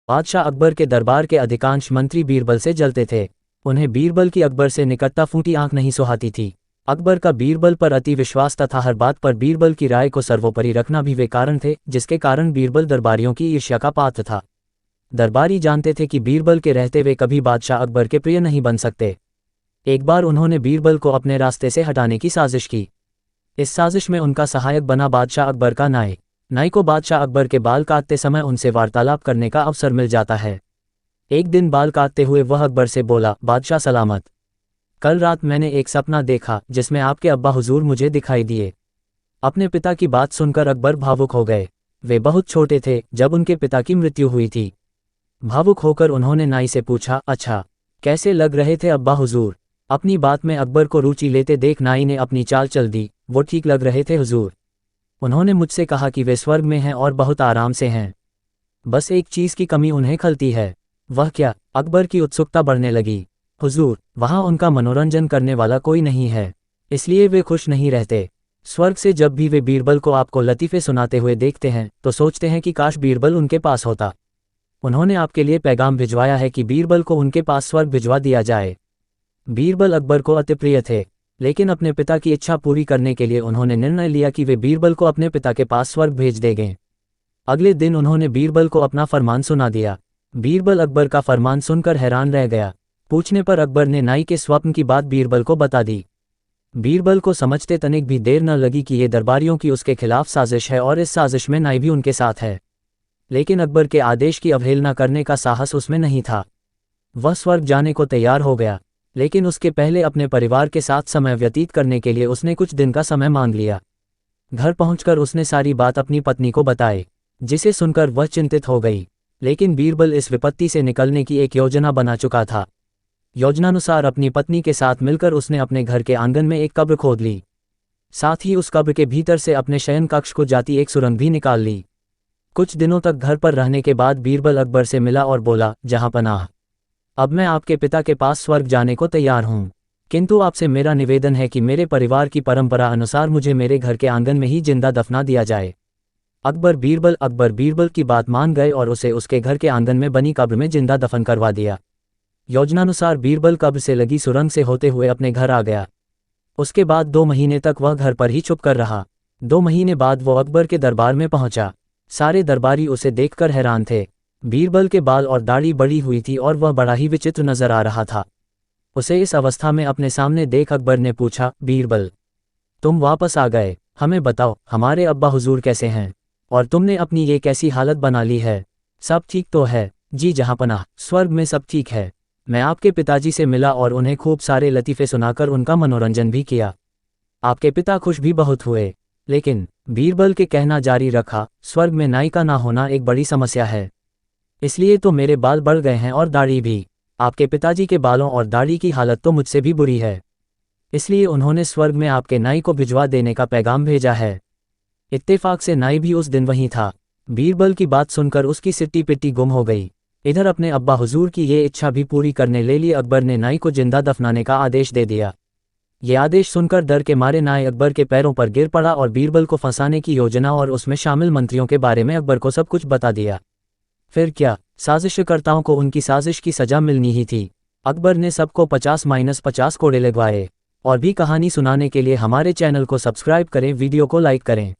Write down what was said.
बादशाह अकबर के दरबार के अधिकांश मंत्री बीरबल से जलते थे। उन्हें बीरबल की अकबर से निकटता फूटी आंख नहीं सुहाती थी। अकबर का बीरबल पर अति विश्वास तथा हर बात पर बीरबल की राय को सर्वोपरि रखना भी वे कारण थे जिसके कारण बीरबल दरबारियों की ईर्ष्या का पात्र था। दरबारी जानते थे कि बीरबल के रहते वे कभी बादशाह अकबर के प्रिय नहीं बन सकते। एक बार उन्होंने बीरबल को अपने रास्ते से हटाने की साजिश की। इस साजिश में उनका सहायक बना बादशाह अकबर का नाई। नाई को बादशाह अकबर के बाल काटते समय उनसे वार्तालाप करने का अवसर मिल जाता है। एक दिन बाल काटते हुए वह अकबर से बोला, बादशाह सलामत। कल रात मैंने एक सपना देखा जिसमें आपके अब्बा हुजूर मुझे दिखाई दिए। अपने पिता की बात सुनकर अकबर भावुक हो गए। वे बहुत छोटे थे जब उनके पिता की मृत्यु हुई थी। भावुक होकर उन्होंने नाई से पूछा, अच्छा, कैसे लग रहे थे अब्बा हुजूर? अपनी बात में अकबर को रुचि लेते देख नाई ने अपनी चाल चल दी, वो ठीक लग रहे थे हुजूर। उन्होंने मुझसे कहा कि वे स्वर्ग में हैं और बहुत आराम से हैं। बस एक चीज़ की कमी उन्हें खलती है। वह क्या? अकबर की उत्सुकता बढ़ने लगी। हुजूर, वहाँ उनका मनोरंजन करने वाला कोई नहीं है, इसलिए वे खुश नहीं रहते। स्वर्ग से जब भी वे बीरबल को आपको लतीफ़े सुनाते हुए देखते हैं तो सोचते हैं कि काश बीरबल उनके पास होता। उन्होंने आपके लिए पैगाम भिजवाया है कि बीरबल को उनके पास स्वर्ग भिजवा दिया जाए। बीरबल अकबर को अति प्रिय थे, लेकिन अपने पिता की इच्छा पूरी करने के लिए उन्होंने निर्णय लिया कि वे बीरबल को अपने पिता के पास स्वर्ग भेज देंगे। अगले दिन उन्होंने बीरबल को अपना फरमान सुना दिया। बीरबल अकबर का फरमान सुनकर हैरान रह गया। पूछने पर अकबर ने नाई के स्वप्न की बात बीरबल को बता दी। बीरबल को समझते तनिक भी देर न लगी कि ये दरबारियों की उसके खिलाफ साजिश है और इस साजिश में नाई भी उनके साथ है। लेकिन अकबर के आदेश की अवहेलना करने का साहस उसमें नहीं था। वह स्वर्ग जाने को तैयार हो गया, लेकिन उसके पहले अपने परिवार के साथ समय व्यतीत करने के लिए उसने कुछ दिन का समय मांग लिया। घर पहुंचकर उसने सारी बात अपनी पत्नी को बताई, जिसे सुनकर वह चिंतित हो गई। लेकिन बीरबल इस विपत्ति से निकलने की एक योजना बना चुका था। योजनानुसार अपनी पत्नी के साथ मिलकर उसने अपने घर के आंगन में एक कब्र खोद ली। साथ ही उस कब्र के भीतर से अपने शयन कक्ष को जाती एक सुरंग भी निकाल ली। कुछ दिनों तक घर पर रहने के बाद बीरबल अकबर से मिला और बोला, जहांपनाह, अब मैं आपके पिता के पास स्वर्ग जाने को तैयार हूँ, किंतु आपसे मेरा निवेदन है कि मेरे परिवार की परंपरा अनुसार मुझे मेरे घर के आंगन में ही जिंदा दफना दिया जाए। अकबर बीरबल की बात मान गए और उसे उसके घर के आंगन में बनी कब्र में जिंदा दफन करवा दिया। योजनानुसार बीरबल कब्र से लगी सुरंग से होते हुए अपने घर आ गया। उसके बाद 2 महीने तक वह घर पर ही चुप कर रहा। 2 महीने बाद वो अकबर के दरबार में पहुंचा। सारे दरबारी उसे देखकर हैरान थे। बीरबल के बाल और दाढ़ी बड़ी हुई थी और वह बड़ा ही विचित्र नजर आ रहा था। उसे इस अवस्था में अपने सामने देख अकबर ने पूछा, बीरबल, तुम वापस आ गए, हमें बताओ हमारे अब्बा हुजूर कैसे हैं और तुमने अपनी ये कैसी हालत बना ली है? सब ठीक तो है? जी जहांपनाह, स्वर्ग में सब ठीक है। मैं आपके पिताजी से मिला और उन्हें खूब सारे लतीफ़े सुनाकर उनका मनोरंजन भी किया। आपके पिता खुश भी बहुत हुए। लेकिन बीरबल के कहना जारी रखा, स्वर्ग में नाई का ना होना एक बड़ी समस्या है, इसलिए तो मेरे बाल बढ़ गए हैं और दाढ़ी भी। आपके पिताजी के बालों और दाढ़ी की हालत तो मुझसे भी बुरी है, इसलिए उन्होंने स्वर्ग में आपके नाई को भिजवा देने का पैगाम भेजा है। इत्तेफाक से नाई भी उस दिन वहीं था। बीरबल की बात सुनकर उसकी सिट्टी पिट्टी गुम हो गई। इधर अपने अब्बा हुजूर की ये इच्छा भी पूरी करने ले लिए अकबर ने नाई को जिंदा दफनाने का आदेश दे दिया। ये आदेश सुनकर डर के मारे नाई अकबर के पैरों पर गिर पड़ा और बीरबल को फंसाने की योजना और उसमें शामिल मंत्रियों के बारे में अकबर को सब कुछ बता दिया। फिर क्या, साजिशकर्ताओं को उनकी साजिश की सजा मिलनी ही थी। अकबर ने सबको 50-50 कोड़े लगवाए। और भी कहानी सुनाने के लिए हमारे चैनल को सब्सक्राइब करें, वीडियो को लाइक करें।